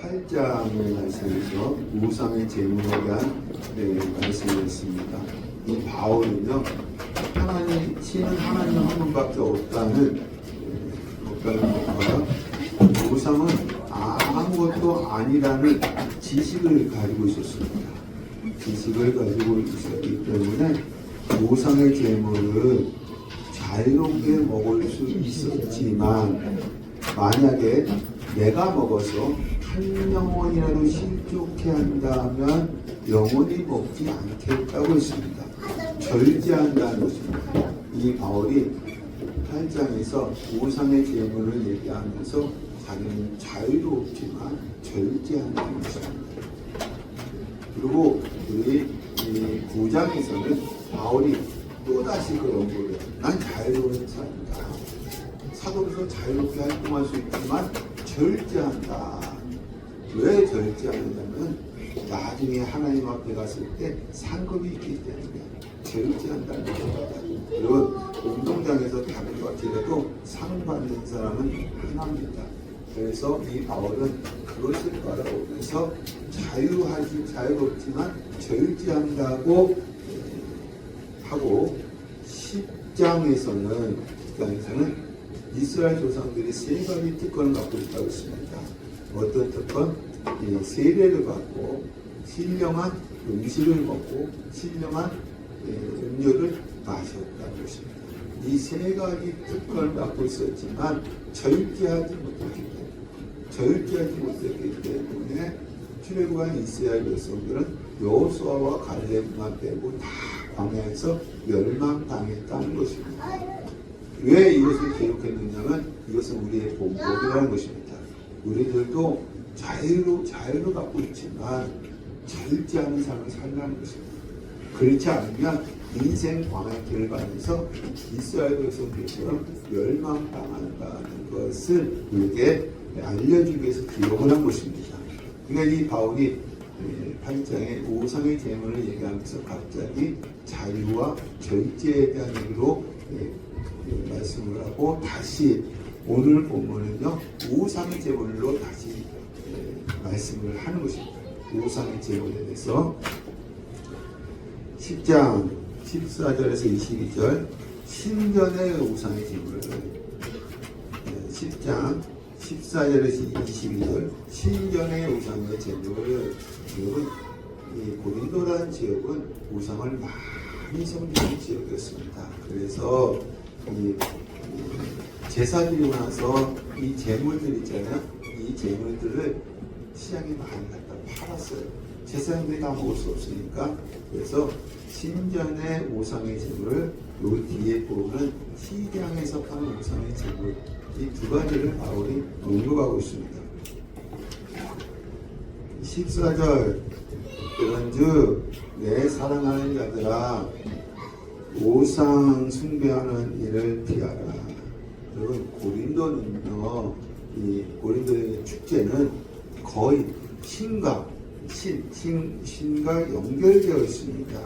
8장의 말씀에서 우상의 제물에 대한 말씀을 했습니다. 이 바울은요, 신은 하나님 한 분밖에 없다는 것과 우상은 아무것도 아니라는 지식을 가지고 있었습니다. 지식을 가지고 있었기 때문에 우상의 제물을 자유롭게 먹을 수 있었지만, 만약에 내가 먹어서 한 영혼이라도 실족해 한다면 영원히 먹지 않겠다고 했습니다. 절제한다는 것입니다. 이 바울이 8장에서 우상의 제물을 얘기하면서 자기는 자유롭지만 절제한다는 것입니다. 그리고 우리 이 9장에서는 바울이 또다시 그 연구를 난 자유로운 사람이다. 사도로서 자유롭게 활동할 수 있지만 절제한다. 왜 절제하느냐면 나중에 하나님 앞에 갔을 때 상급이 있기 때문에 절제한다는 것입니다. 여러분, 운동장에서 다른 것 같더라도 상 받는 사람은 하나입니다. 그래서 이 바울은 그것을 바라보면서 자유롭지만 절제한다고 하고, 10장에서는 이스라엘 조상들이 세 가지 특권을 갖고 있다고 했습니다. 어떤 특권? 세례를 받고 신령한 음식을 먹고 신령한 음료를 마셨다는 것입니다. 이 세 가지 특권을 갖고 있었지만 절제하지 못했기 때문에 출애굽한 이스라엘 백성들은 여호수아와 갈렙만 빼고 다 광야에서 멸망당했다는 것입니다. 왜 이것을 기록했느냐면 이것은 우리의 본보기라는 것입니다. 우리들도 자유로 갖고 있지만 절제하는 삶을 살라는 것입니다. 그렇지 않으면 인생 광야 길을 가면서 이스라엘 백성들처럼 멸망당한다는 것을 우리에게 알려주기 위해서 기록을 한 것입니다. 그러니까 이 바울이 8장에 우상의 제물을 얘기하면서 갑자기 자유와 절제에 대한 얘기로 말씀을 하고, 다시 오늘 본문은요 우상의 제물로 다시 말씀을 하는 것입니다. 우상의 제물에 대해서 10장 14절에서 22절 신전의 우상의 제물을, 10장 14절에서 22절 신전의 우상의 제물을, 여러분 이 고린도라는 지역은 우상을 많이 섬기는 지역이었습니다. 그래서 이 제사 드리고 나서 이 제물들 있잖아요. 이 제물들을 시장에 많이 갖다 팔았어요. 제사장들이 다 먹을 수 없으니까. 그래서 신전의 우상의 제물을 요 뒤에 보면 시장에서 파는 우상의 제물, 이 두 가지를 바울이 언급하고 있습니다. 14절 그런즉 내 사랑하는 자들아 우상 숭배하는 일을 피하라. 여러분, 고린도는요, 이 고린도의 축제는 거의 신과 연결되어 있습니다.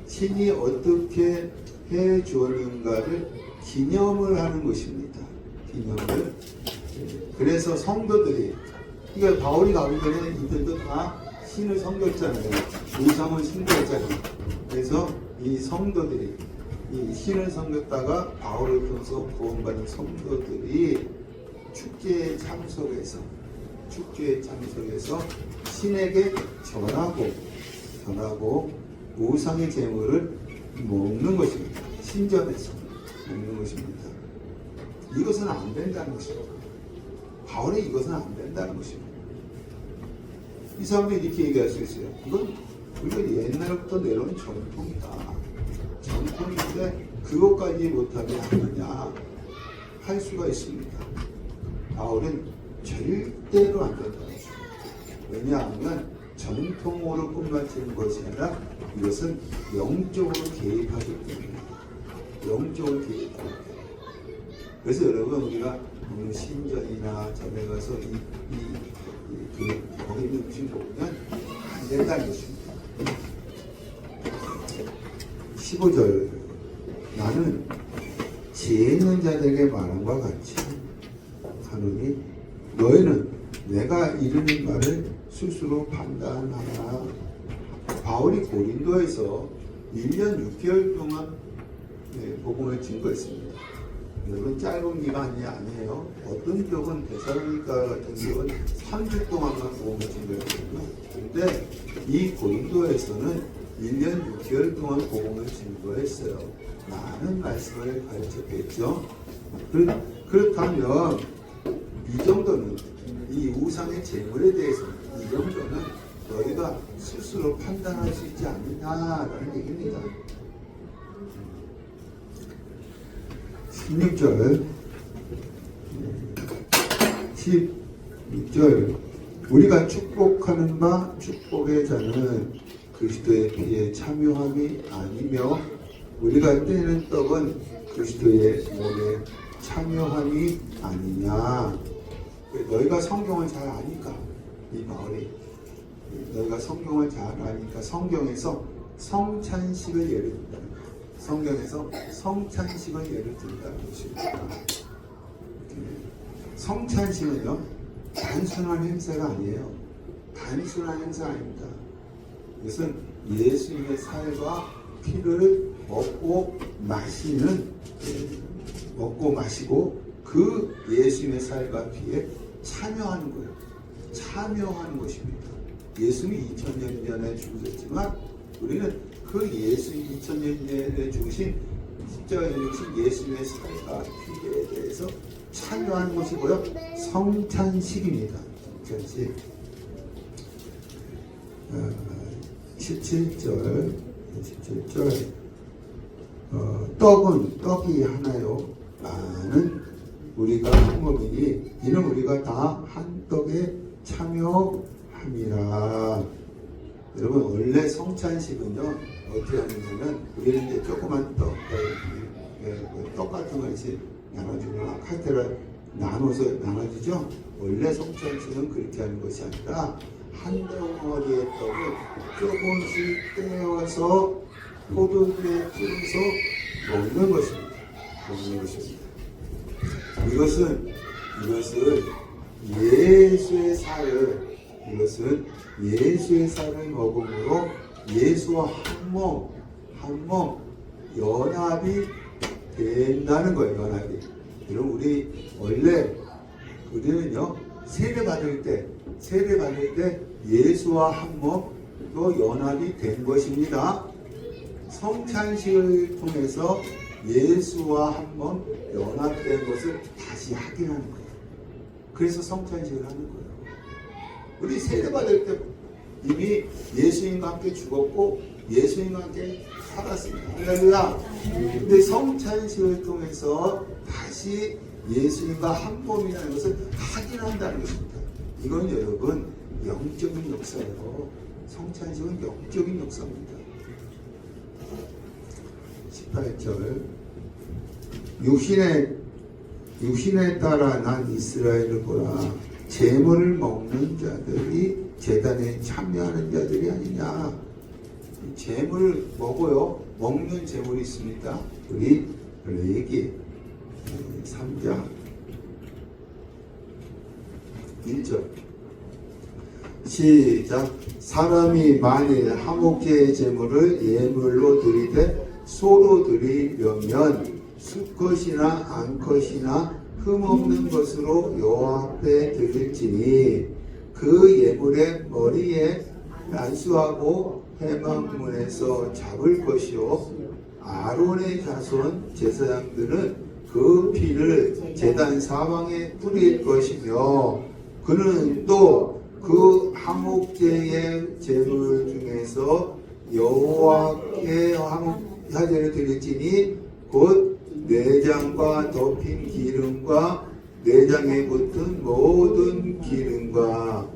신이 어떻게 해 주었는가를 기념을 하는 것입니다. 기념을. 그래서 성도들이, 그러니까 바울이 가기 전에 이들도 다 신을 섬겼잖아요. 우상을 숭배했잖아요. 그래서 이 성도들이 이 신을 섬겼다가 바울을 통해서 구원받은 성도들이 축제에 참석해서 신에게 전하고 우상의 제물을 먹는 것입니다. 신전에서 먹는 것입니다. 이것은 안 된다는 것입니다. 바울이 이것은 안 된다는 것입니다. 이 사람들이 이렇게 얘기할 수 있어요. 이건 옛날부터 내려온 전통이다. 전통인데 그것까지 못하게 하느냐 할 수가 있습니다. 바울은 절대로 안 된다는 것입니다. 왜냐하면 전통으로 끝마치는 것이 아니라 이것은 영적으로 개입하기 때문에. 그래서 여러분, 우리가 신전이나 전에 가서 거기 있는 음식 먹으면 안 된다는 것입니다. 15절 나는 지혜 있는 자들에게 말함과 같이 하노니 너희는 내 내가 이르는 말을 스스로 판단하라. 바울이 고린도에서 1년 6개월 동안 복음을 증거했습니다. 여러분 짧은 기간이 아니에요. 어떤 쪽은 데살로니가 같은 경우는 3주 동안만 복음을 증거했거든요. 그런데 이 고린도에서는 1년 6개월 동안 복음을 증거했어요. 많은 말씀을 가르쳤겠죠. 그렇다면 이 정도는 이 우상의 재물에 대해서는 이 정도는 너희가 스스로 판단할 수 있지 않느냐라는 얘기입니다. 16절 16절 우리가 축복하는 바 축복의 자는 그리스도의 피에 참여함이 아니며 우리가 떼는 떡은 그리스도의 몸에 참여함이 아니냐. 너희가 성경을 잘 아니까 이 바울이 너희가 성경을 잘 아니까 성경에서 성찬식을 예를 든다. 성경에서 성찬식을 예를 든다는 것입니다. 성찬식은요 단순한 행사가 아니에요. 단순한 행사가 아닙니다. 이것은 예수님의 살과 피를 먹고 마시고 그 예수님의 살과 피에 참여하는 거예요. 참여하는 것입니다. 예수님이 2000년 전에 죽으셨지만 우리는 그 예수님 2000년 전에 죽으신 십자가에 죽으신 예수님의 살과 피에 대해서 참여하는 것이고요. 성찬식입니다. 성찬식. 17절 떡이 하나요. 많은 우리가 한 몸이니 이는 우리가 다 한 떡에 참여함이라. 여러분 원래 성찬식은요 어떻게 하냐면 우리는 이제 조그만 떡 같은 거 이제 나눠주거나 카테를 나눠주죠. 원래 성찬식은 그렇게 하는 것이 아니라 한 덩어리의 떡을 조금씩 떼어서 포도주에 뿌려서 먹는 것입니다. 이것은 예수의 살을 먹음으로 예수와 한 몸 연합이 된다는 거예요. 연합이. 여러분 우리는요 세례 받을 때 예수와 한 몸도 연합이 된 것입니다. 성찬식을 통해서 예수와 한 몸 연합된 것을 다시 확인하는 거예요. 그래서 성찬식을 하는 거예요. 우리 세례 받을 때 이미 예수님과 함께 죽었고 예수님과 함께 살았습니다. 할렐루야. 근데 성찬식을 통해서 다시 예수님과 한 몸이라는 것을 확인한다는 것입니다. 이건 여러분 영적인 역사예요. 성찬식은 영적인 역사입니다. 18절 육신에 따라 난 이스라엘을 보라. 제물을 먹는 자들이 제단에 참여하는 자들이 아니냐. 제물을 먹어요. 먹는 제물이 있습니다. 우리 레기 3장 1절 시작. 사람이 만일 화목제의 제물을 예물로 드리되 소로 드리려면 수컷이나 암컷이나 흠없는 것으로 여호와 앞에 드릴지니 그 예물의 머리에 안수하고 회막문에서 잡을 것이요 아론의 자손 제사장들은 그 피를 제단 사방에 뿌릴 것이며 그는 또 그 화목제의 제물 중에서 여호와께 화제를 드릴지니 곧 내장과 덮인 기름과 내장에 붙은 모든 기름과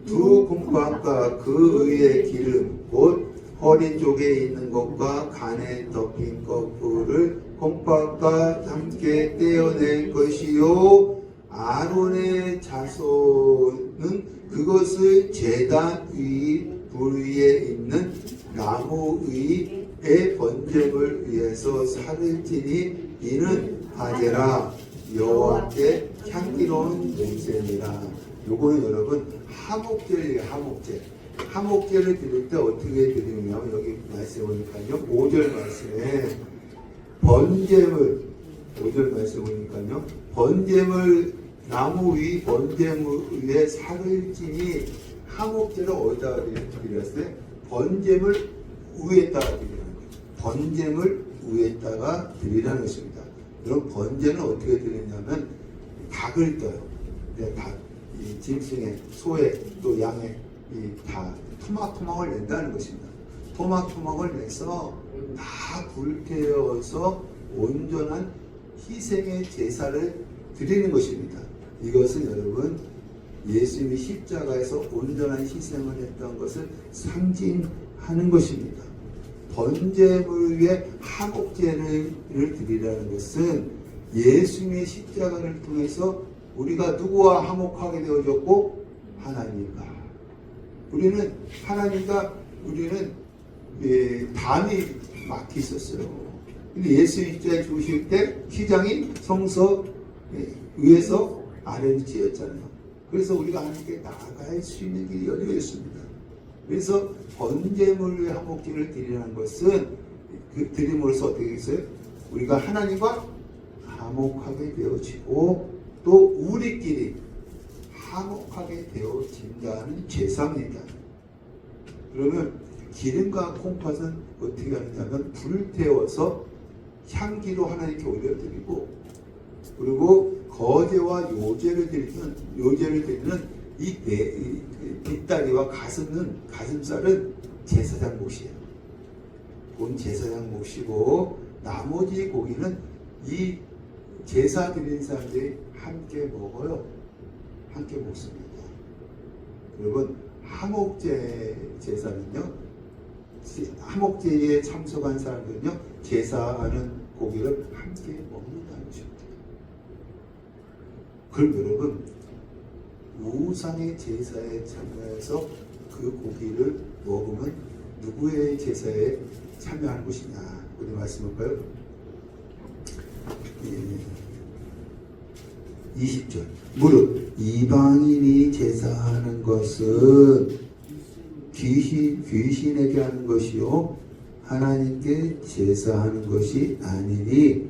두 콩팥과 그 위의 기름 곧 허리 쪽에 있는 것과 간에 덮인 것을 콩팥과 함께 떼어낼 것이요 아론의 자손은 그것을 제단 위 불 위에 있는 나무 위의 번제물 위에서 살을 찌니 이는 하제라 여호와께 향기로운 냄새니라. 요거는 여러분 하목제예요. 하목제를 드릴 때 어떻게 드리냐면 여기 말씀해 보니까요. 5절 말씀에 번제물 5절 말씀해 보니까요. 번제물 나무 위 번제물 위에 살을 찌니 하목제를 어디다가 드렸어요? 번제물 위에다가 드리라는 거죠. 번제물 위에다가 드리라는 것입니다. 그럼 번제는 어떻게 드리냐면 닭을 떠요. 닭, 이 짐승의, 소의, 또 양의 다 토막토막을 낸다는 것입니다. 토막토막을 내서 다 불태워서 온전한 희생의 제사를 드리는 것입니다. 이것은 여러분 예수님이 십자가에서 온전한 희생을 했던 것을 상징하는 것입니다. 번제물 위에 하목제를 드리라는 것은 예수님의 십자가를 통해서 우리가 누구와 화목하게 되어졌고 하나님과 우리는 하나님과 우리는 담이 막혀 있었어요. 근데 예수 십자가에 죽으실 때 휘장이 성서 위에서 아래로 지었잖아요. 그래서 우리가 하나님께 나아갈 수 있는 길이 열려 있습니다. 그래서 번제물 위에 화목제를 드리라는 것은 그 드림으로써 어떻게 했어요? 우리가 하나님과 화목하게 되어지고 또 우리끼리 화목하게 되어진다는 제사입니다. 그러면 기름과 콩팥은 어떻게 하느냐면 불태워서 향기로 하나님께 올려드리고 그리고 거제와 요제를 드리는 이 뒷다리와 가슴살은 제사장 몫이에요. 본 제사장 몫이고 나머지 고기는 이 제사 드리는 사람들이 함께 먹어요. 함께 먹습니다. 여러분 하목제 제사는요. 하목제에 참석한 사람들은요. 제사하는 고기를 함께 먹는다는 것입니다. 그럼 여러분 우상의 제사에 참여해서 그 고기를 먹으면 누구의 제사에 참여하는 것이냐 우리 말씀할까요? 20절 무릇 이방인이 제사하는 것은 귀신에게 하는 것이요 하나님께 제사하는 것이 아니니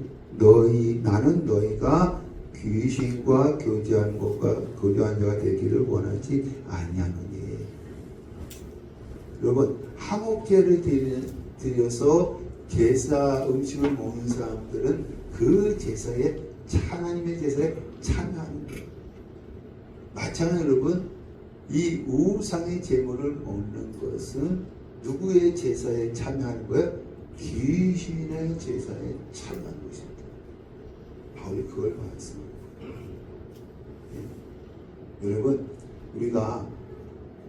나는 너희가 귀신과 교제한 자가 되기를 원하지 아니하노니. 여러분 하목제를 드려서 제사 음식을 먹는 사람들은 그 제사에 하나님의 제사에 참여하는 거예요. 마찬가지로 여러분 이 우상의 제물을 먹는 것은 누구의 제사에 참여하는 거예요? 귀신의 제사에 참여하는 것입니다. 바울이 그걸 말씀합니다. 여러분 우리가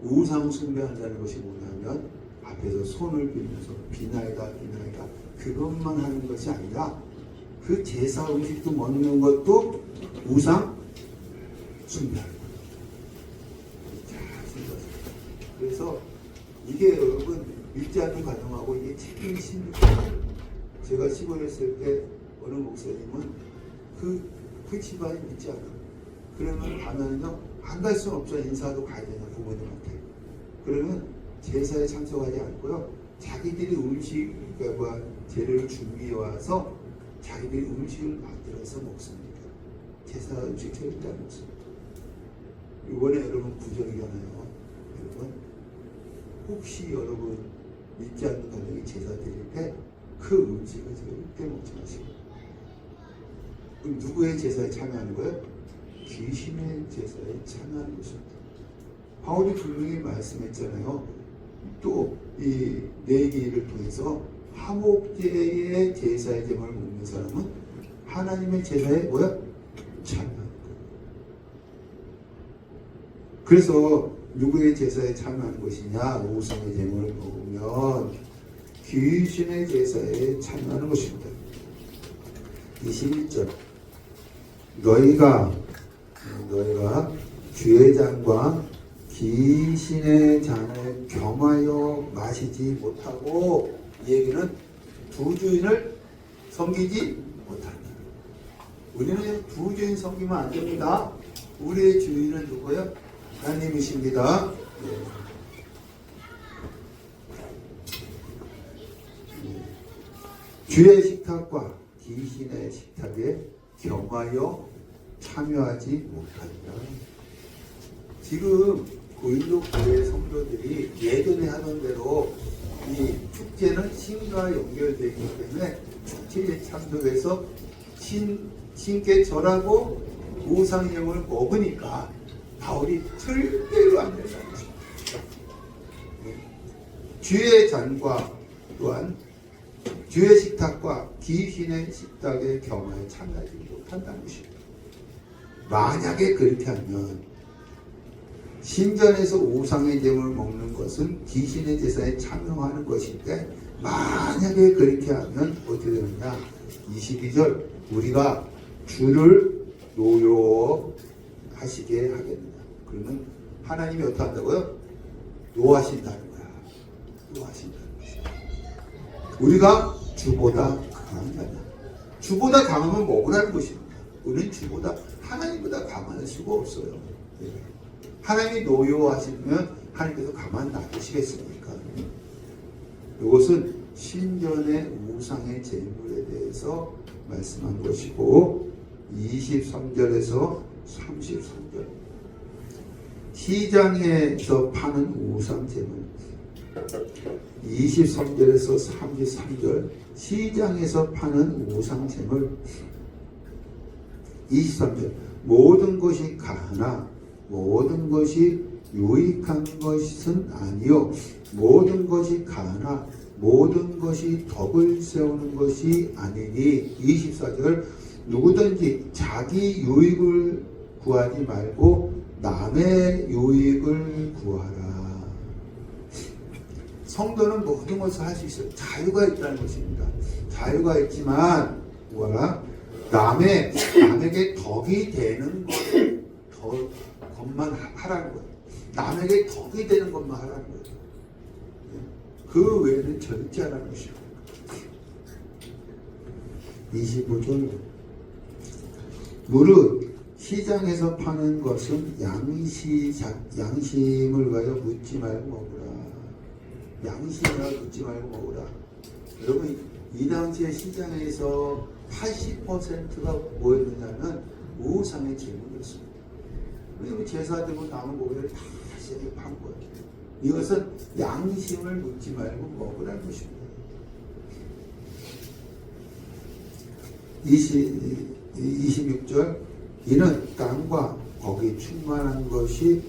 우상 숭배한다는 것이 뭐냐면 앞에서 손을 빌면서 비나이다 그것만 하는 것이 아니라 그 제사 음식도 먹는 것도 우상 숭배하는 거예요. 그래서 이게 여러분 믿지 않는 가정하고 이게 책임이 심각해요. 제가 시골에 있을 때 어느 목사님은 그 집안이 믿지 않아. 그러면 가면요 안 갈 수는 없죠. 인사도 가야 되냐 부모님한테. 그러면 제사에 참석하지 않고요 자기들이 재료를 준비해 와서 자기들이 음식을 만들어서 먹습니다. 제사 음식 절대 안 먹습니다. 이번에 여러분 구절이잖아요. 여러분 혹시 여러분 믿지 않는 가정이 제사 드릴 때 그 음식을 절대 먹지 마시고. 그럼 누구의 제사에 참여하는 거예요? 귀신의 제사에 참여하는 것입니다. 바울이 분명히 말씀했잖아요. 또 이 내기를 통해서 하목제의 제사의 제물을 먹는 사람은 하나님의 제사에 참여하는 거예요. 그래서 누구의 제사에 참여하는 것이냐? 우상의 제물을 먹으면 귀신의 제사에 참여하는 것입니다. 21절 너희가 주의 잔과 귀신의 잔을 겸하여 마시지 못하고 이 얘기는 두 주인을 섬기지 못한다. 우리는 두 주인 섬기면 안 됩니다. 우리의 주인은 누구예요? 하나님이십니다. 주의 식탁과 귀신의 식탁에 겸하여 참여하지 못한다. 지금 고린도 교회 성도들이 예전에 하던 대로 이 축제는 신과 연결되어 있기 때문에 축제에 참석해서 신께 절하고 우상형을 먹으니까 바울이 절대로 안 된다는 것입니다. 주의 잔과 또한 주의 식탁과 귀신의 식탁에 겸하여 참여하지 못한다는 것입니다. 만약에 그렇게 하면 신전에서 우상의 제물을 먹는 것은 귀신의 제사에 참여하는 것인데, 만약에 그렇게 하면 어떻게 되느냐? 22절 우리가 주를 노여하시게 하겠느냐. 그러면 하나님이 어떻게 한다고요? 노하신다는 거야. 노하신다는 것이야. 우리가 주보다 강한 거냐. 주보다 강하면 먹으라는 것입니다. 우리는 주보다 하나님보다 강할 수가 없어요. 하나님이 노여하시면 하나님께서 가만 놔두시겠습니까? 이것은 신전의 우상의 제물에 대해서 말씀한 것이고, 23절에서 33절 시장에서 파는 우상 제물, 23절에서 33절 시장에서 파는 우상 제물, 23절 모든 것이 가하나 모든 것이 유익한 것은 아니요 모든 것이 가하나 모든 것이 덕을 세우는 것이 아니니. 24절 누구든지 자기 유익을 구하지 말고 남의 유익을 구하라. 성도는 모든 것을 할 수 있어요. 자유가 있다는 것입니다. 자유가 있지만 남에게 덕이 되는 것만 하라는 거예요. 남에게 덕이 되는 것만 하라는 거예요. 그 외에는 절제 하라는 것이에요. 25절 무릇 시장에서 파는 것은 양심을 위하여 묻지 말고 먹으라. 양심이라 묻지 말고 먹으라. 여러분, 이 당시에 시장에서 80%가 뭐였느냐면 우상의 제물이었습니다. 왜냐면 제사 드고 남은 고기를 다 세게 판 거예요. 이것은 양심을 묻지 말고 먹으라는 것입니다. 26절 이는 땅과 거기 충만한 것이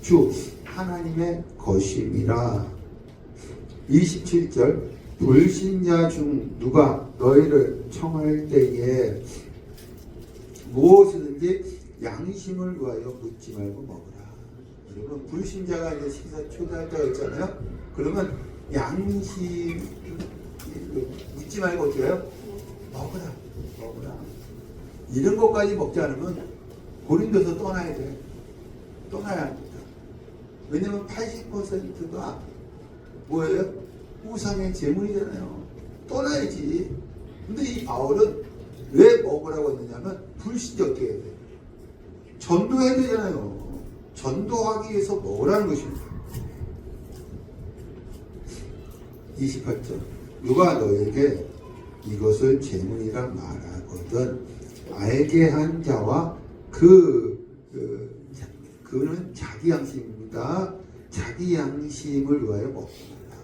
주 하나님의 것임이라. 27절 불신자 중 누가 너희를 청할 때에 무엇이든지 양심을 위하여 묻지 말고 먹으라. 여러분, 불신자가 이제 식사 초대할 때가 있잖아요. 그러면 양심 묻지 말고 어떻게 해요? 먹으라. 이런 것까지 먹지 않으면 고린도에서 떠나야 돼. 떠나야 합니다. 왜냐면 80%가 뭐예요? 우상의 제물이잖아요. 떠나야지. 근데 이 바울은 왜 먹으라고 했느냐면 불신자 어떻게 해야 돼? 전도해야 되잖아요. 전도하기 위해서 먹으라는 것입니다. 28절 누가 너에게 이것을 제물이라 말하거든 알게 한 자와 그는 자기 양심입니다. 자기 양심을 위하여 먹습니다.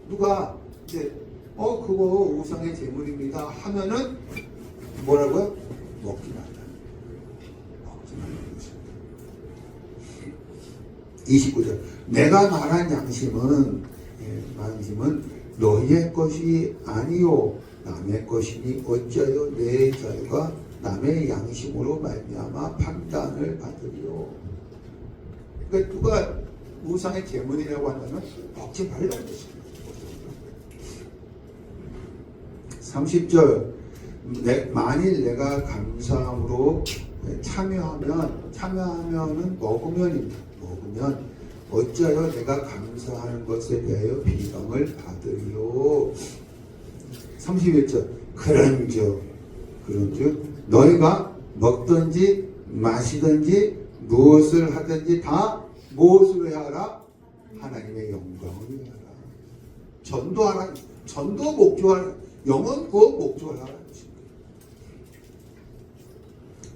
누가 이제 그거 우상의 제물입니다 하면은 뭐라고요? 먹지 말라는 것입니다. 29절 내가 말한 양심은 너희의 것이 아니요 남의 것이니 어찌하여 내 자유가 남의 양심으로 말미암아 판단을 받으리요. 그러니까 누가 우상의 제물이라고 한다면 먹지 말라는 것입니다. 30절 만일 내가 감사함으로 참여하면은 먹으면 어찌하여 내가 감사하는 것에 대하여 비방을 받으리요. 31절 그런즉 너희가 먹든지 마시든지 무엇을 하든지 다 무엇을 하라? 하나님의 영광을 위하라. 전도하라. 전도 목표하라. 영혼 구원 목표하라.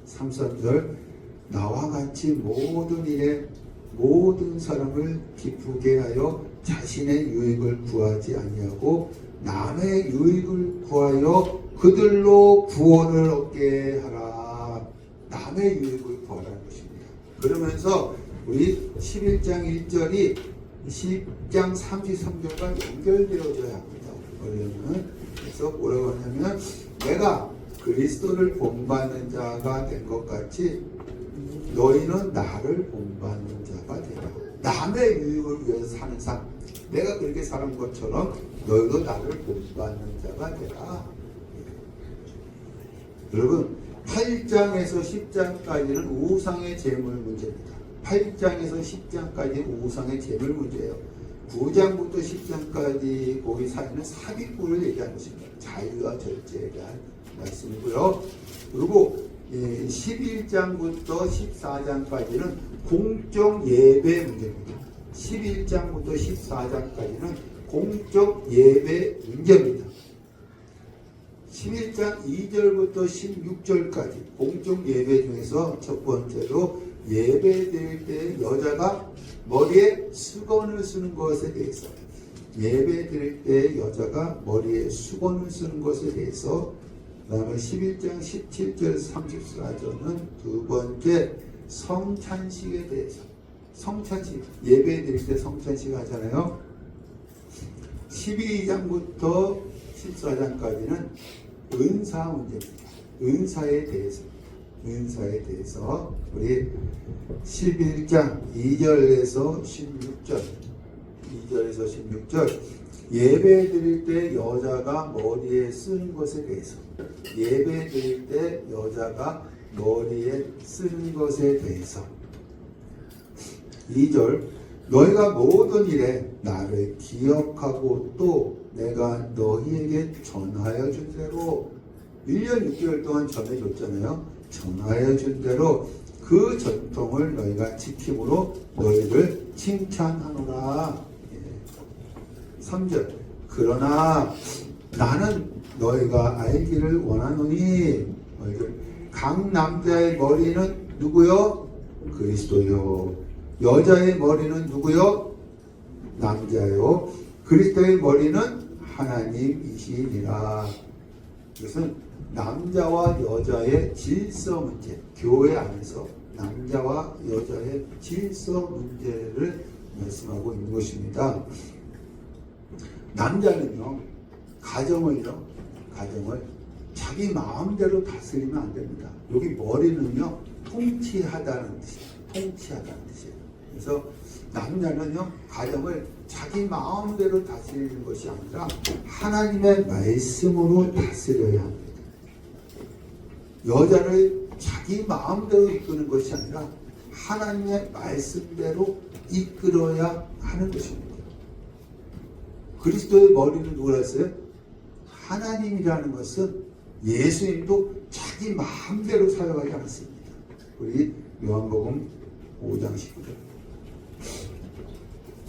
33절 나와 같이 모든 일에 모든 사람을 기쁘게 하여 자신의 유익을 구하지 아니하고 남의 유익을 구하여 그들로 구원을 얻게 하라. 남의 유익을 구하라는 것입니다. 그러면서 우리 11장 1절이 10장 33절과 연결되어져야 합니다. 원래는 그래서 뭐라고 하냐면 내가 그리스도를 본받는 자가 된 것 같이 너희는 나를 본받는 자가 되라. 남의 유익을 위해서 사는 삶, 내가 그렇게 사는 것처럼 너희도 나를 본받는 자가 되라. 여러분 8장에서 10장까지는 우상의 재물 문제입니다. 8장에서 10장까지는 우상의 재물 문제예요. 9장부터 10장까지 거기 사이는 삽입구를 얘기하는 것입니다. 자유와 절제에 대한 말씀이고요. 그리고 11장부터 14장까지는 공적 예배 문제입니다. 11장부터 14장까지는 공적 예배 문제입니다. 11장 2절부터 16절까지 공적 예배 중에서 첫 번째로 예배 드릴 때 여자가 머리에 수건을 쓰는 것에 대해서, 예배 드릴 때 여자가 머리에 수건을 쓰는 것에 대해서, 그 다음에 11장 17절 34절은 두 번째 성찬식에 대해서, 성찬식, 예배 드릴 때 성찬식 하잖아요. 12장부터 14장까지는 은사 문제입니다. 은사에 대해서 우리 11장 2절에서 16절 예배 드릴 때 여자가 머리에 쓰는 것에 대해서, 예배 드릴 때 여자가 머리에 쓰는 것에 대해서 2절 너희가 모든 일에 나를 기억하고 또 내가 너희에게 전하여 준 대로 1년 6개월 동안 전해줬잖아요. 전하여 준 대로 그 전통을 너희가 지킴으로 너희를 칭찬하노라. 3절 그러나 나는 너희가 알기를 원하노니, 각 남자의 머리는 누구요? 그리스도요. 여자의 머리는 누구요? 남자요. 그리스도의 머리는 하나님이시니라. 이것은 남자와 여자의 질서 문제, 교회 안에서 남자와 여자의 질서 문제를 말씀하고 있는 것입니다. 남자는요, 가정을 자기 마음대로 다스리면 안 됩니다. 여기 머리는요, 통치하다는 뜻이에요. 그래서 남자는요, 가정을 자기 마음대로 다스리는 것이 아니라 하나님의 말씀으로 다스려야 합니다. 여자를 자기 마음대로 이끄는 것이 아니라 하나님의 말씀대로 이끌어야 하는 것입니다. 그리스도의 머리는 누구라 했어요? 하나님이라는 것은 예수님도 자기 마음대로 사용하지 않습니다. 우리 요한복음 5장 19절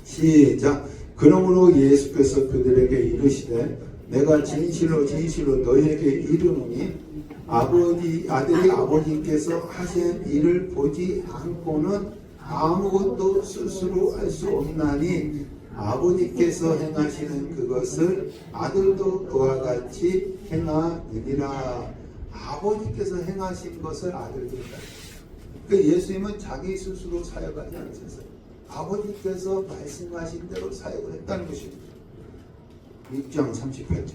시작. 그러므로 예수께서 그들에게 이르시되 내가 진실로 너희에게 이르노니 아들이 아버지께서 하신 일을 보지 않고는 아무것도 스스로 할 수 없나니 아버지께서 행하시는 그것을 아들도 그와 같이 행하느니라. 아버지께서 행하신 것을 아들도 행하니라. 그 예수님은 자기 스스로 사역하지 않으셨어요. 아버지께서 말씀하신 대로 사역을 했다는 것입니다. 6장 38절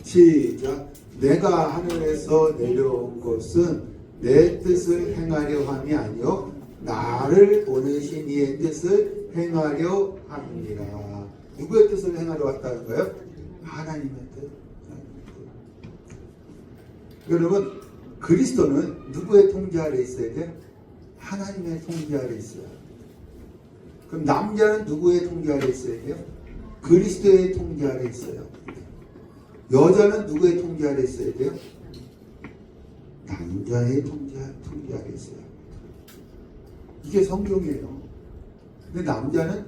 시작. 내가 하늘에서 내려온 것은 내 뜻을 행하려 함이 아니요 나를 보내신 이의 뜻을 행하려 함이니라. 누구의 뜻을 행하러 왔다는 거예요? 하나님의 뜻. 여러분, 그리스도는 누구의 통제 아래 있어야 돼요? 하나님의 통제 아래 있어요. 그럼 남자는 누구의 통제 아래 있어야 돼요? 그리스도의 통제 아래 있어요. 여자는 누구의 통제 아래 있어야 돼요? 남자의 통제 아래 있어야 합니다. 이게 성경이에요. 근데 남자는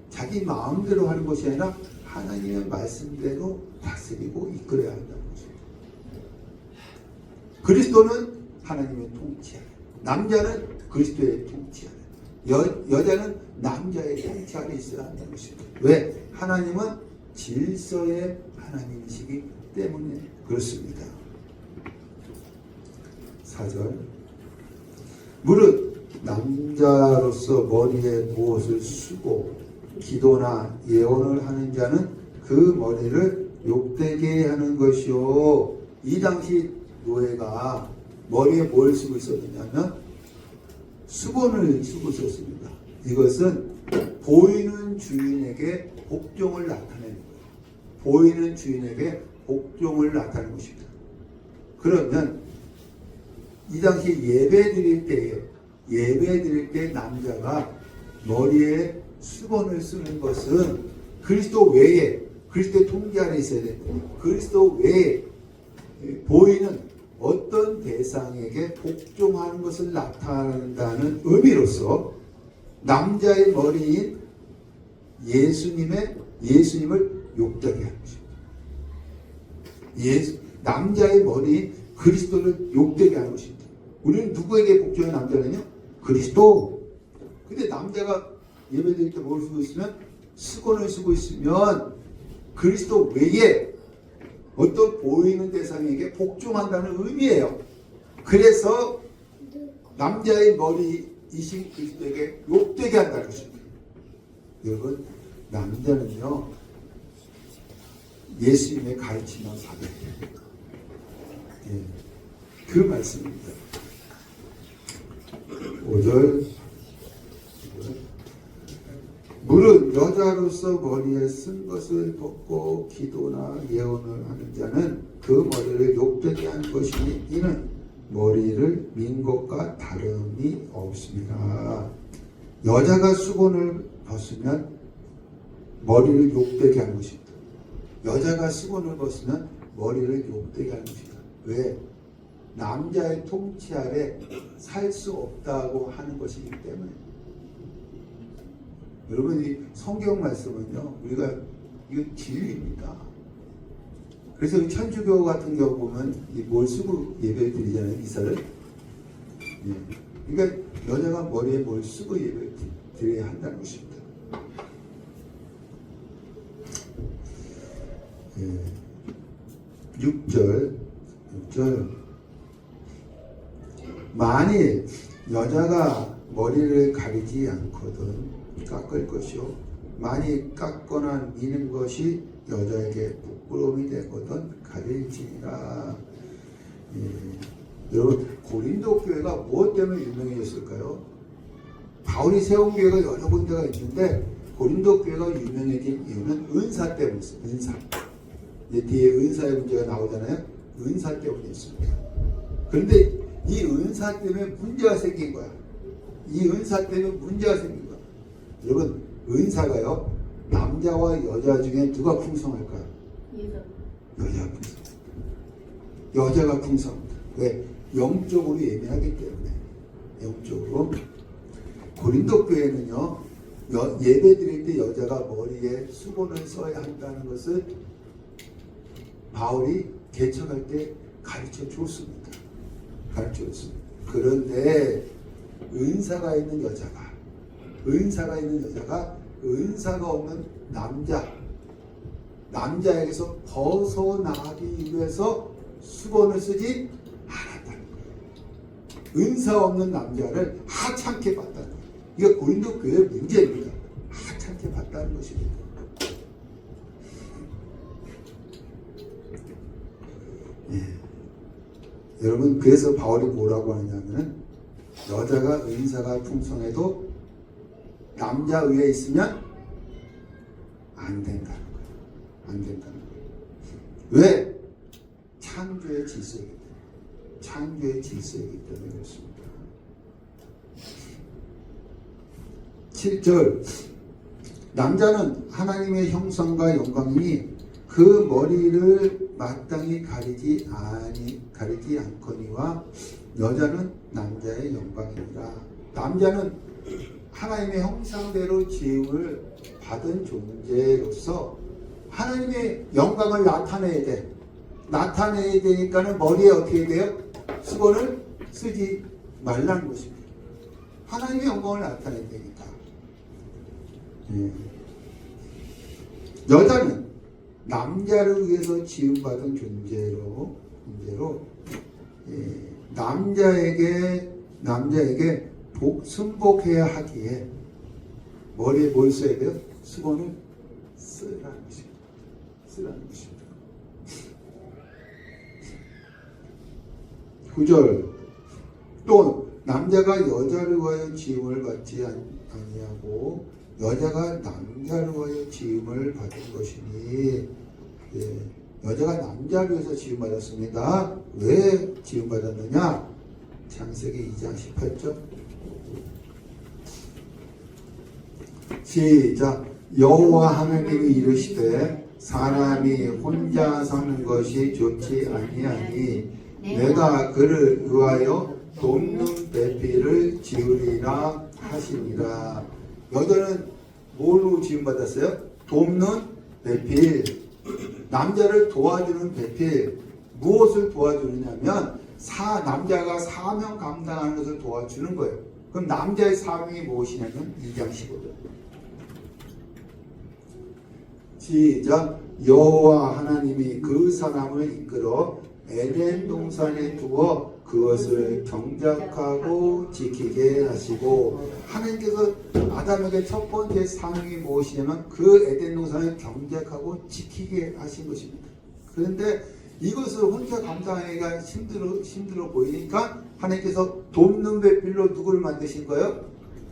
자기 마음대로 하는 것이 아니라 하나님의 말씀대로 다스리고 이끌어야 한다는 것입니다. 그리스도는 하나님의 통치 아래, 남자는 그리스도의 통치 아래, 여자는 남자의 통치 아래 있어야 한다는 것입니다. 왜? 하나님은 질서의 하나님이시기 때문에 그렇습니다. 4절, 무릇 남자로서 머리에 무엇을 쓰고 기도나 예언을 하는 자는 그 머리를 욕되게 하는 것이요. 이 당시 노예가 머리에 뭘 쓰고 있었느냐면 수건을 쓰고 있었습니다. 이것은 보이는 주인에게 복종을 나타내는 거예요. 보이는 주인에게 복종을 나타내는 것입니다. 그러면 이 당시 예배 드릴 때 남자가 머리에 수건을 쓰는 것은 그리스도 외에, 그리스도의 통제 아래 있어야 됩니다. 그리스도 외에 보이는 어떤 대상에게 복종하는 것을 나타낸다는 의미로서 남자의 머리인 예수님을 욕되게 하는 것입니다. 남자의 머리인 그리스도를 욕되게 하는 것입니다. 우리는 누구에게 복종한 남자는요? 그리스도. 근데 남자가 예배드릴 때 뭘 쓰고 있으면, 수건을 쓰고 있으면 그리스도 외에 어떤 보이는 대상에게 복종한다는 의미예요. 그래서 남자의 머리이신 그리스도에게 욕되게 한다는 것입니다. 여러분, 남자는요 예수님의 가르침만 받아야 됩니다. 그 말씀입니다. 5절, 무릇 여자로서 머리에 쓴 것을 벗고 기도나 예언을 하는 자는 그 머리를 욕되게 한 것이니 이는 머리를 민 것과 다름이 없습니다. 여자가 수건을 벗으면 머리를 욕되게 하는 것입니다. 여자가 수건을 벗으면 머리를 욕되게 하는 것입니다. 왜? 남자의 통치 아래 살 수 없다고 하는 것이기 때문에. 여러분, 이 성경 말씀은요, 우리가 이거 진리입니다. 그래서 이 천주교 같은 경우 보면 뭘 쓰고 예배를 드리잖아요, 이사를. 그러니까 여자가 머리에 뭘 쓰고 예배를 드려야 한다는 것입니다. 6절. 만일 여자가 머리를 가리지 않거든 깎을 것이요, 많이 깎거나 미는 것이 여자에게 부끄러움이 되거든 가릴지니라. 여러분, 고린도 교회가 무엇 때문에 유명해졌을까요? 바울이 세운 교회가 여러 군데가 있는데 고린도 교회가 유명해진 이유는 은사 때문이었어요. 은사. 뒤에 은사의 문제가 나오잖아요. 은사 때문이었습니다. 그런데 이 은사 때문에 문제가 생긴 거야. 이 은사 때문에 문제가 생긴 거야. 여러분, 은사가요, 남자와 여자 중에 누가 풍성할까요? 여자가 풍성. 여자가 풍성합니다. 왜? 영적으로 예민하기 때문에. 영적으로. 고린도 교회는요, 예배 드릴 때 여자가 머리에 수건을 써야 한다는 것을 바울이 개척할 때 가르쳐 줬습니다. 그런데 은사가 있는 여자가 은사가 없는 남자에게서 벗어나기 위해서 수건을 쓰지 않았다는 거예요. 은사 없는 남자를 하찮게 봤다는 거예요. 이게 고린도 교회의 문제입니다. 하찮게 봤다는 것입니다. 여러분, 그래서 바울이 뭐라고 하냐면은 여자가 은사가 풍성해도 남자 위에 있으면 안 된다는 거예요. 안 된다는 거예요. 왜? 창조의 질서이기 때문에. 창조의 질서이기 때문에 그렇습니다. 7절, 남자는 하나님의 형상과 영광이니 그 머리를 마땅히 가리지 않거니와 여자는 남자의 영광이니라. 남자는 하나님의 형상대로 지음을 받은 존재로서 하나님의 영광을 나타내야 돼. 나타내야 되니까는 머리에 어떻게 돼요? 수건을 쓰지 말라는 것입니다. 하나님의 영광을 나타내야 되니까. 여자는 남자를 위해서 지음받은 존재로 남자에게 순복해야 하기에 머리에 뭘 써야 돼요? 수건을 쓰라는 것입니다. 쓰라는 것입니다. 9절 또 남자가 여자를 위하여 지음을 받지 아니하고 여자가 남자를 위하여 지음을 받은 것이니 여자가 남자를 위해서 지음받았습니다. 왜 지음받았느냐? 창세기 2장 18절 시작. 여호와 하나님이 이르시되 사람이 혼자 사는 것이 좋지 아니하니 내가 그를 위하여 돕는 배필을 지으리라 하시니라. 여자는 뭘로 지음받았어요? 돕는 배필. 남자를 도와주는 배필. 무엇을 도와주느냐면 남자가 사명 감당하는 것을 도와주는 거예요. 그럼 남자의 사명이 무엇이냐면 2장 15절 시작. 여호와 하나님이 그 사람을 이끌어 에덴 동산에 두어 그것을 경작하고 지키게 하시고, 하나님께서 아담에게 첫 번째 사명이 무엇이냐면 그 에덴 동산을 경작하고 지키게 하신 것입니다. 그런데 이것을 혼자 감당하기가 힘들어 보이니까 하나님께서 돕는 배필로 누구를 만드신 거예요?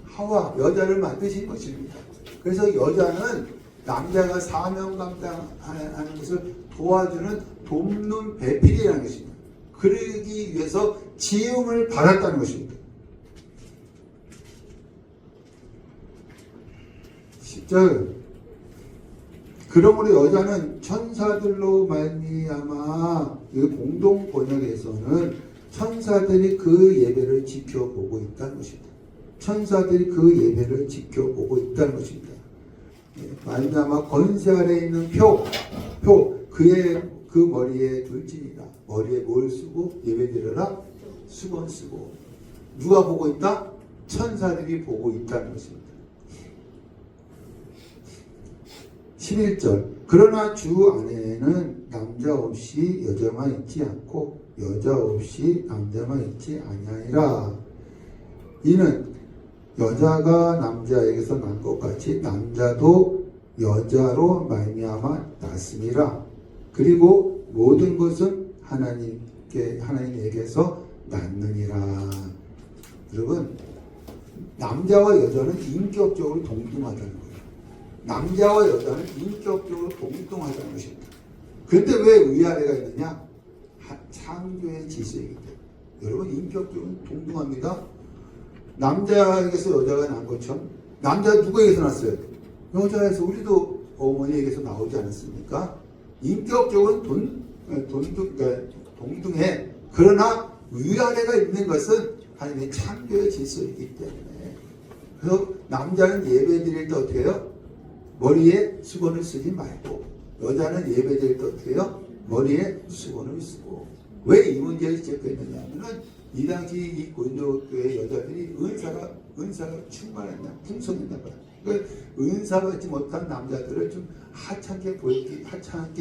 하와, 여자를 만드신 것입니다. 그래서 여자는 남자가 사명 감당하는 것을 도와주는 돕는 배필이라는 것입니다. 그러기 위해서 지음을 받았다는 것입니다. 10절 그러므로 여자는 천사들로 말미암아, 그 공동 번역에서는 천사들이 그 예배를 지켜보고 있다는 것입니다. 천사들이 그 예배를 지켜보고 있다는 것입니다. 말미암아 권세 아래 있는 표 그의 그 머리에 둘지니라. 머리에 뭘 쓰고 예배드려라? 수건 쓰고. 누가 보고 있다? 천사들이 보고 있다는 것입니다. 11절 그러나 주 안에는 남자 없이 여자만 있지 않고 여자 없이 남자만 있지 아니하니라. 이는 여자가 남자에게서 난 것 같이 남자도 여자로 말미암아 났음이라. 그리고 모든 것은 하나님에게서 났느니라. 여러분, 남자와 여자는 인격적으로 동등하다는 거예요. 남자와 여자는 인격적으로 동등하다는 것입니다. 그런데 왜 위아래가 있느냐? 창조의 질서이기 때문에. 여러분, 인격적으로 동등합니다. 남자에게서 여자가 난 것처럼, 남자 누구에게서 났어요? 여자에서. 우리도 어머니에게서 나오지 않았습니까? 인격적으로 동등해. 그러나 위아래가 있는 것은 하나님의 창조의 질서이기 때문에. 그래서 남자는 예배 드릴 때 어떻게 해요? 머리에 수건을 쓰지 말고, 여자는 예배 드릴 때 어떻게 해요? 머리에 수건을 쓰고. 왜 이 문제를 지적했느냐 하면은 이 당시 이 고린도 교회 여자들이 은사가 충만했나, 풍성했나 봐요. 그러니까 은사 받지 못한 남자들을 좀 하찮게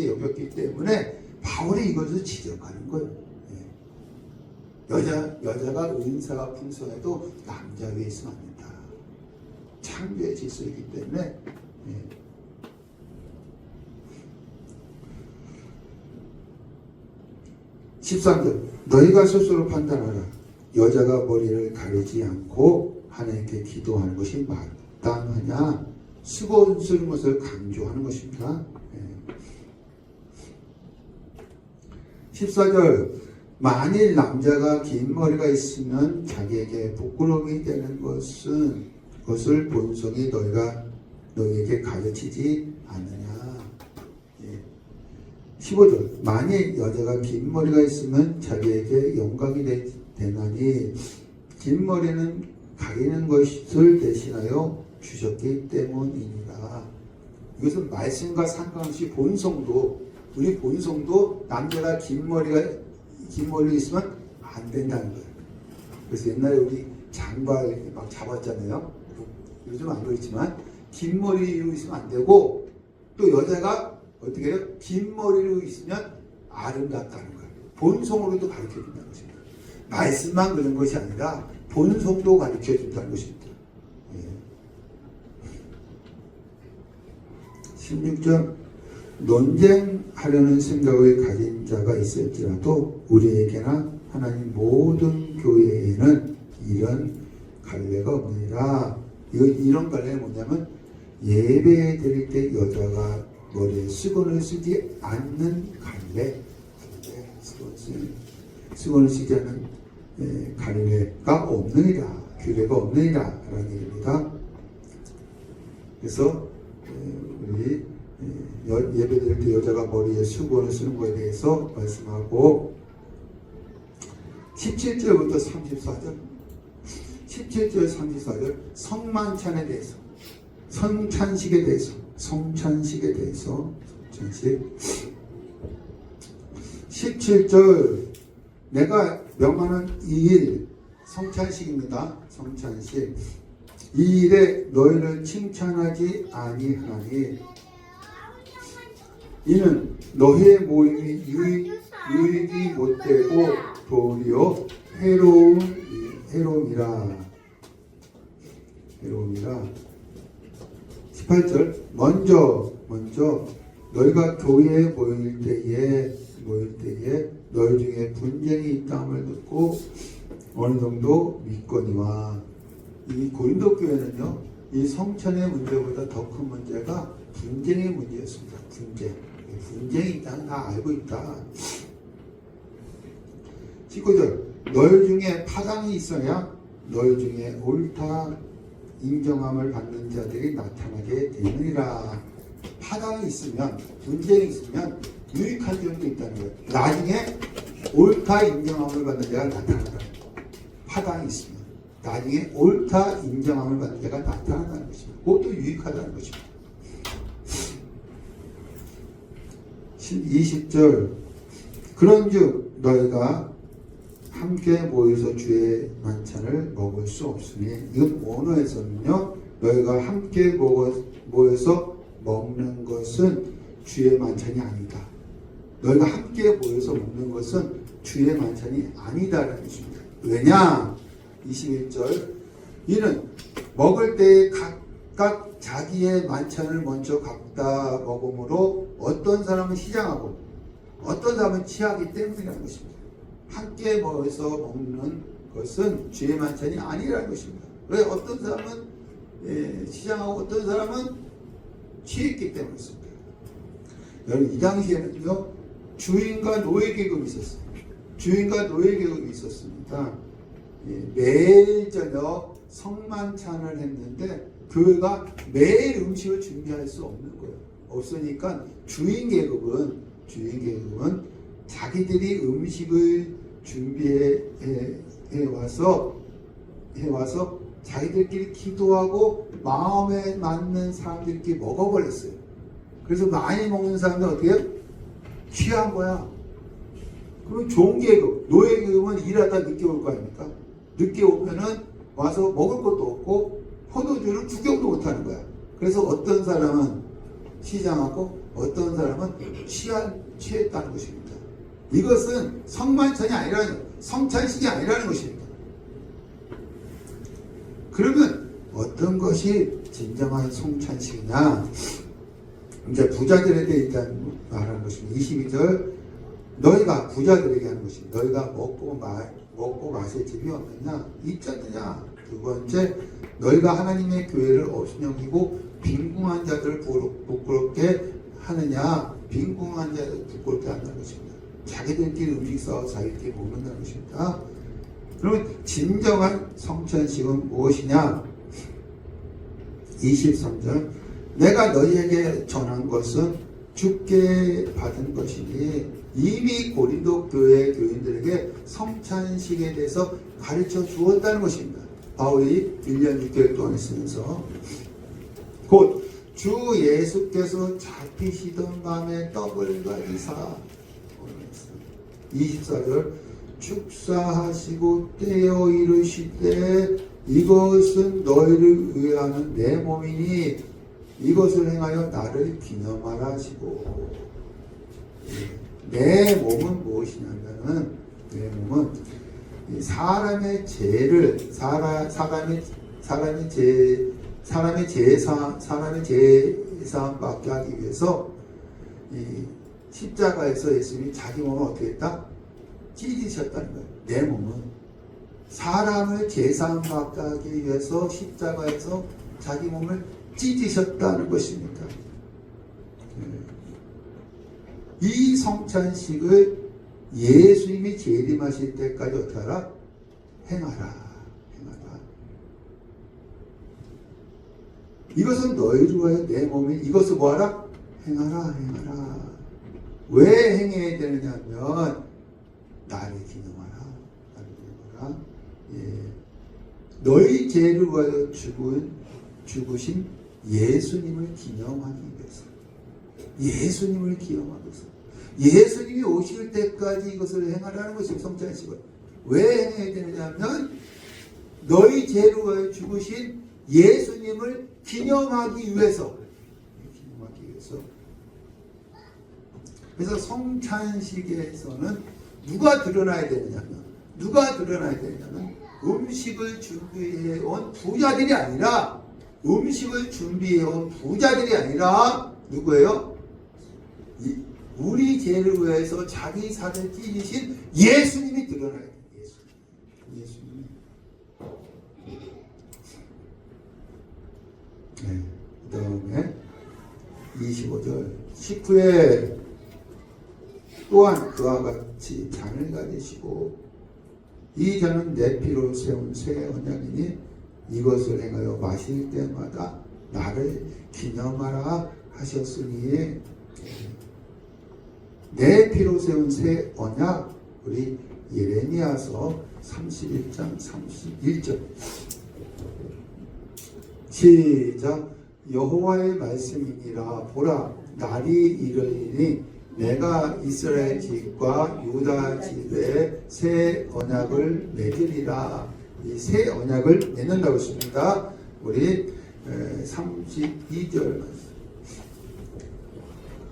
여겼기 때문에 바울이 이것을 지적하는 거예요. 여자가 은사가 풍성해도 남자 위에 있으면 안 된다. 창조의 질서이기 때문에. 13절 너희가 스스로 판단하라. 여자가 머리를 가리지 않고 하나님께 기도하는 것이 마땅하냐? 수건 쓰는 것을 강조하는 것입니다. 14절 만일 남자가 긴 머리가 있으면 자기에게 부끄러움이 되는 것을 본성이 너희에게 가르치지 않느냐. 15절 만일 여자가 긴 머리가 있으면 자기에게 영광이 되나니 긴 머리는 가리는 것을 대신하여 주셨기 때문이니라. 이것은 말씀과 상관없이 본성도 우리 본성도 남자가 긴 머리가 있으면 안 된다는 거예요. 그래서 옛날에 우리 장발 막 잡았잖아요. 요즘 안 그렇지만 긴 머리로 있으면 안 되고 또 여자가 어떻게 해요? 긴 머리로 있으면 아름답다는 거예요. 본성으로도 가르쳐 준다는 것입니다. 말씀만 그런 것이 아니라 본성도 가르쳐 준다는 것입니다. 16절 논쟁하려는 생각을 가진 자가 있을지라도 우리에게나 하나님 모든 교회에는 이런 갈례가 없느니라. 이런 갈례는 뭐냐면 예배 드릴 때 여자가 머리에 수건을 쓰지 않는 갈례, 수건을 쓰지 않는 갈례가 없느니라, 규례가 없느니라 라는 얘기입니다. 그래서 우리 예배 드릴 때 여자가 머리에 수건을 쓰는 것에 대해서 말씀하고 17절부터 34절 17절 34절 성만찬에 대해서 성찬식에 대해서 성찬식 17절 내가 명하는 이 일 성찬식입니다. 성찬식 이 일에 너희를 칭찬하지 아니하니 이는 너희의 모임이 유익이 못되고 도리어 해로움이라 18절 먼저 너희가 교회에 모일 때에 너희 중에 분쟁이 있다함을 듣고 어느 정도 믿거니와. 이 고린도 교회는요 이 성찬의 문제보다 더 큰 문제가 분쟁의 문제였습니다. 분쟁이 있다는 다 알고 있다. 19절 너희 중에 파당이 있어야 너희 중에 옳다 인정함을 받는 자들이 나타나게 되느니라. 파당이 있으면 분쟁이 있으면 유익한 점도 있다는 거예요. 나중에 옳다 인정함을 받는 자가 나타난다. 파당이 있으면 나중에 옳다 인정함을 받는 자가 나타난다는 것입니다. 그것도 유익하다는 것입니다. 20절 그런즉 너희가 함께 모여서 주의 만찬을 먹을 수 없으니 이건 원어에서는요 너희가 함께 모여서 먹는 것은 주의 만찬이 아니다. 너희가 함께 모여서 먹는 것은 주의 만찬이 아니다라는 것입니다. 왜냐? 21절 이는 먹을 때에 각각 자기의 만찬을 먼저 각다 먹음으로 어떤 사람은 시장하고 어떤 사람은 취하기 때문이라는 것입니다. 함께 모여서 먹는 것은 주의 만찬이 아니라는 것입니다. 왜? 어떤 사람은 시장하고 어떤 사람은 취했기 때문이었습니다. 여러분 이 당시에는요 주인과 노예 계급이 있었어요. 주인과 노예 계급이 있었습니다. 매일 저녁 성만찬을 했는데 교회가 매일 음식을 준비할 수 없는 거예요. 없으니까 주인 계급은 자기들이 음식을 준비해 와서 자기들끼리 기도하고 마음에 맞는 사람들끼리 먹어버렸어요. 그래서 많이 먹는 사람들 어떻게 해요? 취한 거야. 그럼 좋은 계급, 노예 계급은 일하다 늦게 올 거 아닙니까? 늦게 오면은 와서 먹을 것도 없고 포도주를 구경도 못 하는 거야. 그래서 어떤 사람은 시장하고 어떤 사람은 취했다는 것입니다. 이것은 성만찬이 아니라는, 성찬식이 아니라는 것입니다. 그러면 어떤 것이 진정한 성찬식이냐? 이제 부자들에 대해 일단 말하는 것입니다. 22절 너희가 부자들에게 하는 것입니다. 너희가 먹고 마실 집이 없느냐? 있지 않느냐? 두 번째, 너희가 하나님의 교회를 없인 여기고 빈궁한 자들을 부끄럽게 하느냐? 빈궁한 자들을 부끄럽게 한다는 것입니다. 자기들끼리 음식 싸워 자기들끼리 먹는다는 것입니다. 그러면 진정한 성찬식은 무엇이냐? 23절 내가 너희에게 전한 것은 주께 받은 것이니 이미 고린도 교회 교인들에게 성찬식에 대해서 가르쳐 주었다는 것입니다. 바울이 1년 6개월 동안 쓰면서 곧 주 예수께서 잡히시던 밤에 떡을 가지사 24절 축사하시고 떼어 이르시되 이것은 너희를 위하는 내 몸이니 이것을 행하여 나를 기념하라 하시고 내 몸은 무엇이냐면 내 몸은 사람의 죄를 사람의 제사함 받게 하기 위해서 이 십자가에서 예수님이 자기 몸을 어떻게 했다? 찢으셨다는 거예요. 내 몸은 사람을 제사함 받게 하기 위해서 십자가에서 자기 몸을 찢으셨다는 것입니다. 이 성찬식을 예수님이 재림하실 때까지 어떻게 하라? 행하라. 이것은 너희를 위하여 내 몸이 이것을 뭐하라? 행하라. 왜 행해야 되느냐 하면 나를 기념하라. 너희 죄를 위하여 죽으신 예수님을 기념하기 위해서 예수님을 기념하기 위해서 예수님이 오실 때까지 이것을 행하라는 것이고 성찬식을 왜 행해야 되느냐 하면 너희 죄를 위하여 죽으신 예수님을 기념하기 위해서 그래서 성찬식에서는 누가 드러나야 되느냐면 음식을 준비해온 부자들이 아니라 누구예요? 우리 죄를 위해서 자기 살을 찢으신 예수님이 드러나야 돼요. 예수님이. 네, 그 다음에 25절 식후에 또한 그와 같이 잔을 가지시고 이 잔은 내 피로 세운 새 언약이니 이것을 행하여 마실 때마다 나를 기념하라 하셨으니 내 피로 세운 새 언약 우리 예레미야서 31장 31절 시작 여호와의 말씀이니라 보라 날이 이르리니 내가 이스라엘 집과 유다 집에 새 언약을 맺으리라. 이 새 언약을 맺는다고 했습니다. 우리 32절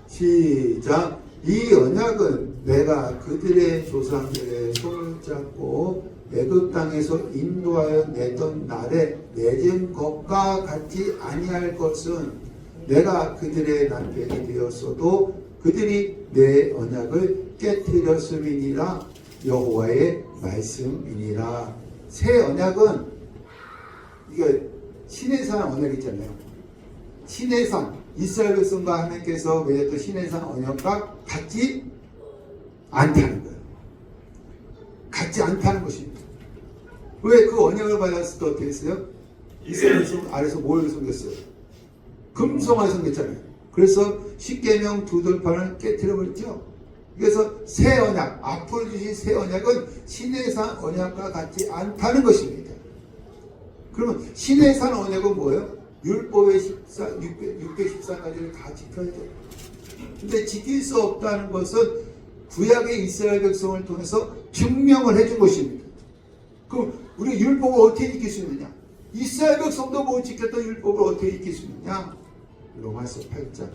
시작 이 언약은 내가 그들의 조상들의 손을 잡고 애굽 땅에서 인도하여 내던 날에 맺은 것과 같지 아니할 것은 내가 그들의 남편이 되었어도 그들이 내 언약을 깨뜨렸음이니라 여호와의 말씀이니라. 새 언약은 이게 시내산 언약 있잖아요. 시내산 이스라엘 백성과 하나님께서 맺었던 시내산 언약과 같지 않다는 거예요. 같지 않다는 것입니다. 왜 그 언약을 받았을 때 어떻게 했어요? 이스라엘 백성 아래서 뭘 섬겼어요? 금송아지 섬겼잖아요. 그래서 십계명 두 돌판을 깨뜨려버렸죠. 그래서 새 언약, 앞으로 주신 새 언약은 시내산 언약과 같지 않다는 것입니다. 그러면 시내산 언약은 뭐예요? 율법의 614가지를 다 지켜야 돼요. 근데 지킬 수 없다는 것은 구약의 이스라엘 백성을 통해서 증명을 해준 것입니다. 그럼 우리 율법을 어떻게 지킬 수 있느냐? 이스라엘 백성도 못 지켰던 율법을 어떻게 지킬 수 있느냐? 로마서 8장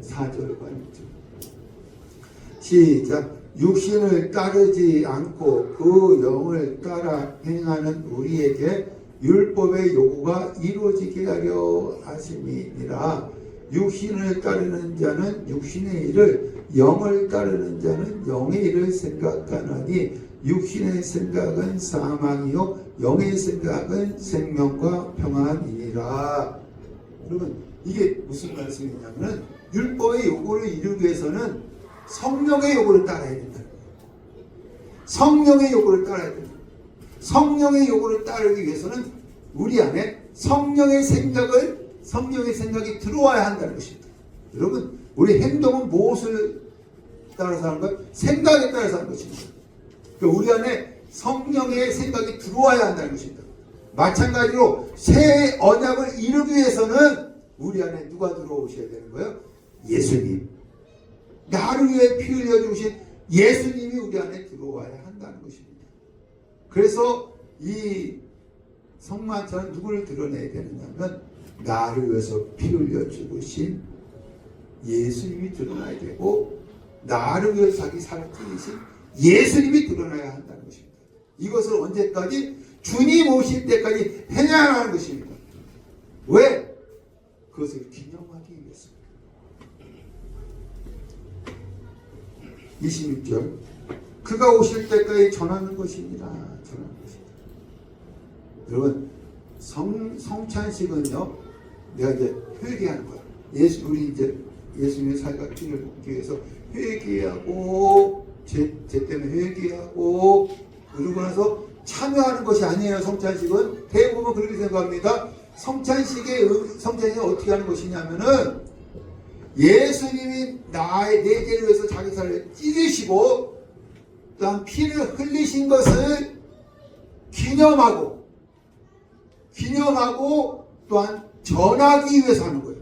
4절과 6절 시작 육신을 따르지 않고 그 영을 따라 행하는 우리에게 율법의 요구가 이루어지게 하려 하심이니라. 육신을 따르는 자는 육신의 일을 영을 따르는 자는 영의 일을 생각하나니 육신의 생각은 사망이요 영의 생각은 생명과 평안이니라. 그러면 이게 무슨 말씀이냐면 율법의 요구를 이루기 위해서는 성령의 요구를 따라야 된다. 성령의 요구를 따라야 된다. 성령의 요구를 따르기 위해서는 우리 안에 성령의 생각이 들어와야 한다는 것입니다. 여러분, 우리 행동은 무엇을 따라서 하는 거예요? 생각에 따라서 하는 것입니다. 그러니까 우리 안에 성령의 생각이 들어와야 한다는 것입니다. 마찬가지로 새 언약을 이루기 위해서는 우리 안에 누가 들어오셔야 되는 거예요? 예수님. 나를 위해 피 흘려 주신 예수님이 우리 안에 들어와야 한다는 것입니다. 그래서 이 성만찬은 누구를 드러내야 되느냐면 나를 위해서 피 흘려 죽으신 예수님이 드러나야 되고, 나를 위해서 자기 살을 찢으신 예수님이 드러나야 한다는 것입니다. 이것을 언제까지? 주님 오실 때까지 해내야 하는 것입니다. 왜? 그것을 기념하기 위해서입니다. 26절, 그가 오실 때까지 전하는 것입니다. 전하는 것입니다. 여러분, 성찬식은요, 내가 이제 회개하는 거야. 우리 이제 예수님의 살과 피를 먹기 위해서 회개하고, 죄 때문에 회개하고, 그러고 나서 참여하는 것이 아니에요. 성찬식은 대부분 그렇게 생각합니다. 성찬식이 어떻게 하는 것이냐면은, 예수님이 내 죄를 위해서 자기 살을 찢으시고 또한 피를 흘리신 것을 기념하고 또한 전하기 위해서 하는 거예요.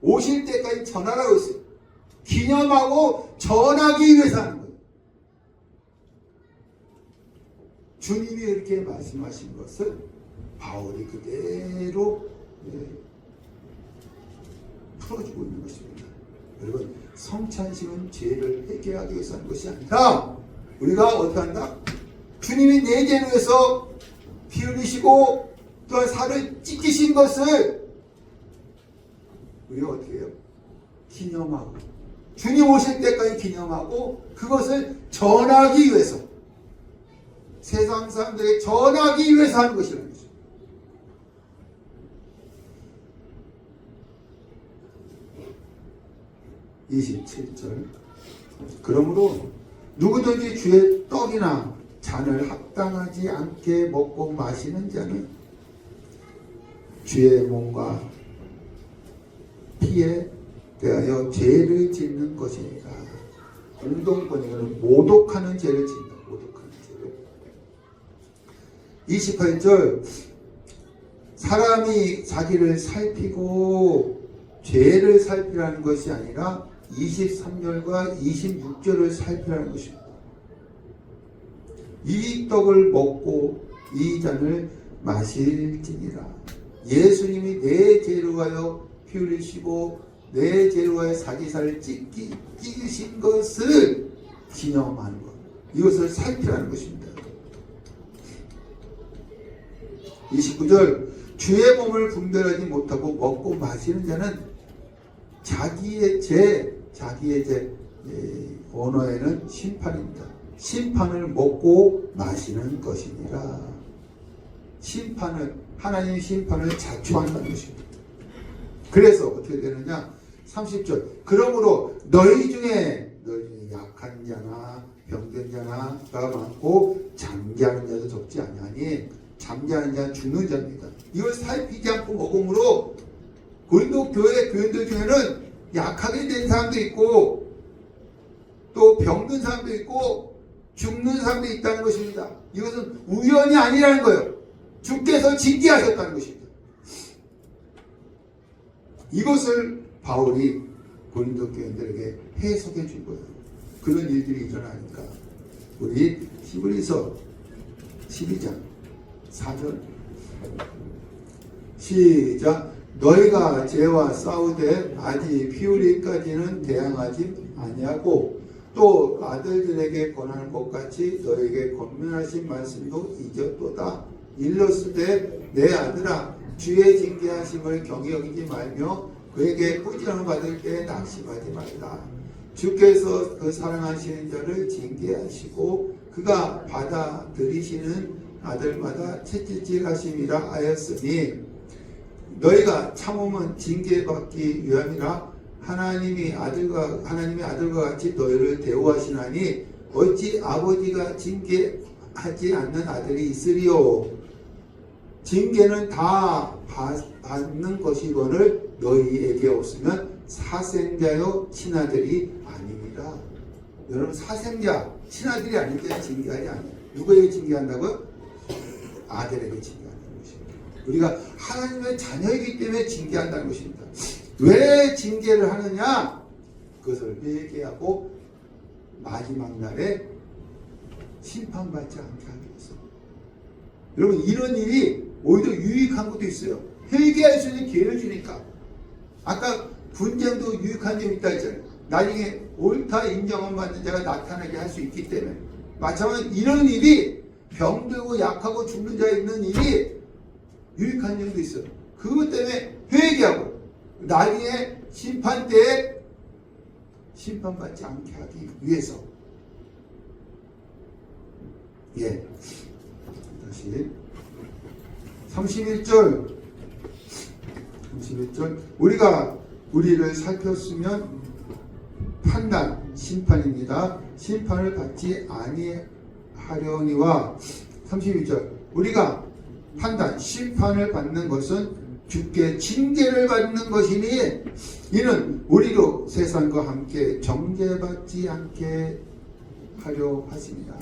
오실 때까지 전하라고 했어요. 기념하고 전하기 위해서 하는 거예요. 주님이 이렇게 말씀하신 것을 바울이 그대로 풀어주고 있는 것입니다. 여러분, 성찬식은 죄를 회개하기 위해서 하는 것이 아니라 우리가 어떻게 한다? 주님이 내 죄를 위해서 피 흘리시고 또한 살을 찢기신 것을 우리가 어떻게 해요? 기념하고, 주님 오실 때까지 기념하고, 그것을 전하기 위해서, 세상 사람들에게 전하기 위해서 하는 것이라는 것입니다. 27절, 그러므로 누구든지 주의 떡이나 잔을 합당하지 않게 먹고 마시는 자는 주의 몸과 피에 대하여 죄를 짓는 것이니라. 공동번역은 모독하는 죄를 짓는다. 모독하는 죄를. 28절, 사람이 자기를 살피고 죄를 살피라는 것이 아니라 23절과 26절을 살피라는 것입니다. 이 떡을 먹고 이 잔을 마실지니라. 예수님이 내 죄로 하여 피 흘리시고 내 죄로 하여 자기 살을 찢으신 것을 기념하는 것, 이것을 살피라는 것입니다. 29절, 주의 몸을 분별하지 못하고 먹고 마시는 자는 자기의 죄, 언어에는 심판입니다. 심판을 먹고 마시는 것이니라. 하나님의 심판을 자초한다는 것입니다. 그래서 어떻게 되느냐? 30절, 그러므로 너희 중에 약한 자나 병든 자나가 많고 잠자는 자도 적지 아니하니, 잠자는 자는 죽는 자입니다. 이걸 살피지 않고 먹음으로 고린도 교회 교인들 중에는 약하게 된 사람도 있고 또 병든 사람도 있고 죽는 사람도 있다는 것입니다. 이것은 우연이 아니라는 거예요. 주께서 징계하셨다는 것입니다. 이것을 바울이 고린도 교인들에게 해석해 준 거예요. 그런 일들이 일어나니까 우리 히브리서 12장 4절 시작. 너희가 죄와 싸우되 아직 피 흘리기까지는 대항하지 아니하고 또 아들들에게 권하는 것 같이 너에게 권면하신 말씀도 잊었도다. 일렀으되 내 아들아, 주의 징계하심을 경히 여기지 말며 그에게 꾸지람을 받을 때 낙심하지 말라. 주께서 그 사랑하시는 자를 징계하시고 그가 받아들이시는 아들마다 채찍질 하심이라 하였으니 너희가 참음은 징계받기 위함이라. 하나님의 아들과 같이 너희를 대우하시나니 어찌 아버지가 징계하지 않는 아들이 있으리요. 징계는 다 받는 것이거늘 너희에게 없으면 사생자요 친아들이 아닙니다. 여러분 사생자 친아들이 아닐 때는 징계하지 않아요. 누구에게 징계한다고요? 아들에게 징계한다는 것입니다. 우리가 하나님의 자녀이기 때문에 징계한다는 것입니다. 왜 징계를 하느냐? 그것을 회개하고 마지막 날에 심판받지 않게 하기 위해서. 여러분 이런 일이 오히려 유익한 것도 있어요. 회개할 수 있는 기회를 주니까. 아까 분쟁도 유익한 점이 있다 했잖아요. 나중에 옳다 인정을 받는 자가 나타나게 할 수 있기 때문에. 마찬가지로 이런 일이 병들고 약하고 죽는 자가 있는 일이 유익한 점도 있어요. 그것 때문에 회개하고 나중에 심판 때에 심판받지 않게 하기 위해서. 예. 다시 31절 우리가 우리를 살폈으면 판단, 심판입니다. 심판을 받지 아니하려니와 31절 우리가 판단, 심판을 받는 것은 주께 징계를 받는 것이니 이는 우리로 세상과 함께 정죄받지 않게 하려 하십니다.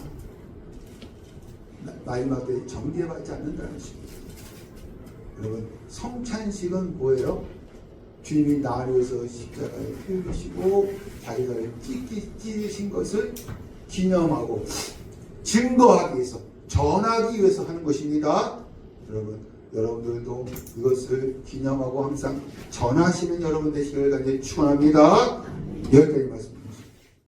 마지막에 정죄받지 않는다는 것입니다. 여러분 성찬식은 뭐예요? 주님이 나를 위해서 십자가에 피 흘리시고 자기가 찢으신 것을 기념하고 증거하기 위해서 전하기 위해서 하는 것입니다. 여러분들도 이것을 기념하고 항상 전하시는 여러분 되시기를 간절히 축원합니다. 여기까지 말씀.